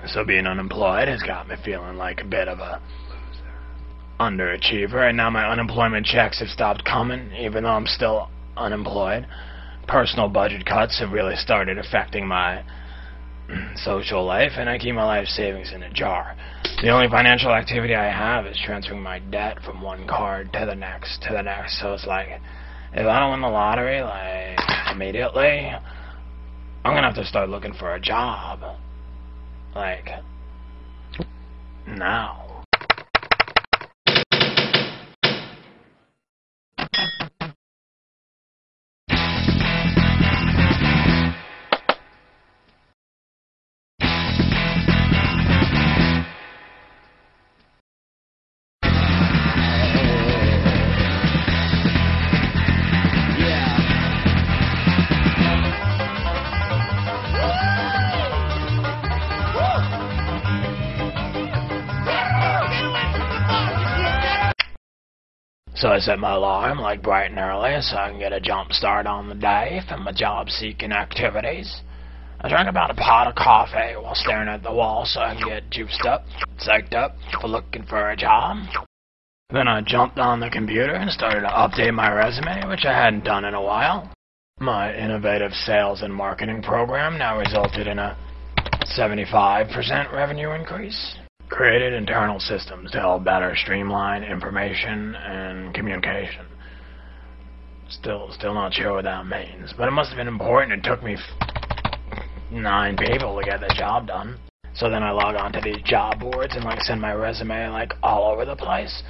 So being unemployed has got me feeling like a bit of a underachiever, and now my unemployment checks have stopped coming, even though I'm still unemployed. Personal budget cuts have really started affecting my social life, and I keep my life savings in a jar. The only financial activity I have is transferring my debt from one card to the next, so it's like, if I don't win the lottery, like, immediately, I'm gonna have to start looking for a job. Like, now. So I set my alarm like bright and early so I can get a jump start on the day for my job-seeking activities. I drank about a pot of coffee while staring at the wall so I can get juiced up, psyched up for looking for a job. Then I jumped on the computer and started to update my resume, which I hadn't done in a while. My innovative sales and marketing program now resulted in a 75% revenue increase. Created internal systems to help better streamline information and communication. Still not sure what that means, but it must have been important. It took me 9 people to get the job done. So then I log on to these job boards and like send my resume like all over the place.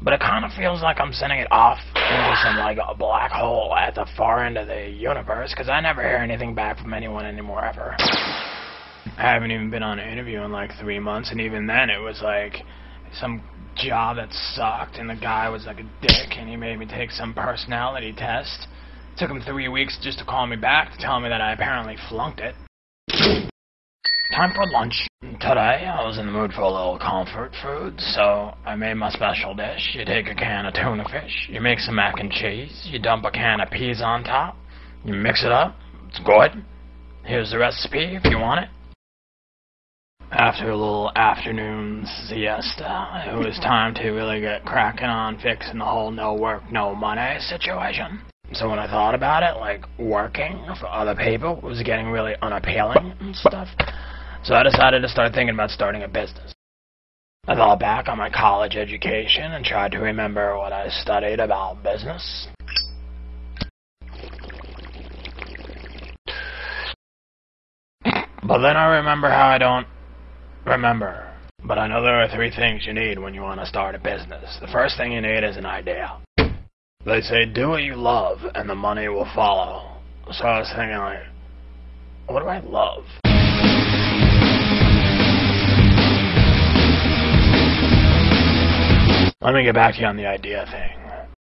But it kind of feels like I'm sending it off into some like a black hole at the far end of the universe, because I never hear anything back from anyone anymore ever. I haven't even been on an interview in like 3 months, and even then it was like some job that sucked, and the guy was like a dick, and he made me take some personality test. It took him 3 weeks just to call me back to tell me that I apparently flunked it. Time for lunch. Today I was in the mood for a little comfort food, so I made my special dish. You take a can of tuna fish, you make some mac and cheese, you dump a can of peas on top, you mix it up, it's good. Here's the recipe if you want it. After a little afternoon siesta, it was time to really get cracking on fixing the whole no work, no money situation. So when I thought about it, like, working for other people was getting really unappealing and stuff. So I decided to start thinking about starting a business. I thought back on my college education and tried to remember what I studied about business. But then I remember how I don't remember. But I know there are 3 things you need when you want to start a business. The first thing you need is an idea. They say do what you love and the money will follow. So I was thinking, like, what do I love? Let me get back to you on the idea thing.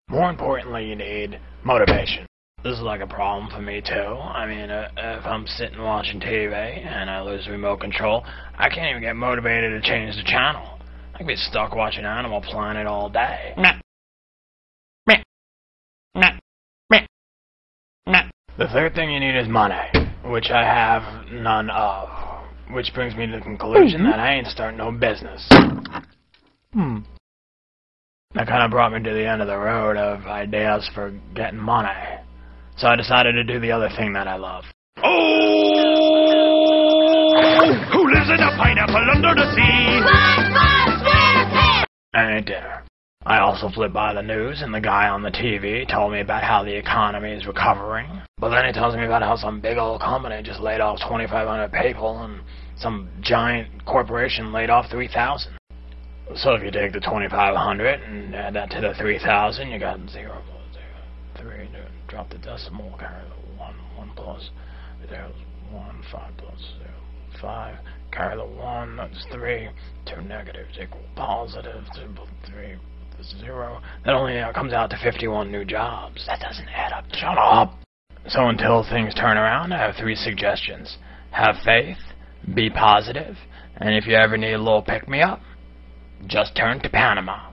More importantly, you need motivation. This is like a problem for me too. I mean, if I'm sitting watching TV and I lose remote control, I can't even get motivated to change the channel. I can be stuck watching Animal Planet all day. The third thing you need is money, which I have none of. Which brings me to the conclusion that I ain't starting no business. That kind of brought me to the end of the road of ideas for getting money. So I decided to do the other thing that I love. Oh! Who lives in a pineapple under the sea? I ate dinner. I also flipped by the news, and the guy on the TV told me about how the economy is recovering. But then he tells me about how some big old company just laid off 2,500 people, and some giant corporation laid off 3,000. So if you take the 2,500 and add that to the 3,000, you got 0 plus 0, 3, drop the decimal, carry the 1, 1 plus 0, 1, 5 plus 0, 5, carry the 1, that's 3, 2 negatives equal positive, 2 plus 3, 0. That only comes out to 51 new jobs. That doesn't add up. Shut up! So until things turn around, I have 3 suggestions. Have faith, be positive, and if you ever need a little pick-me-up, just turn to Panama.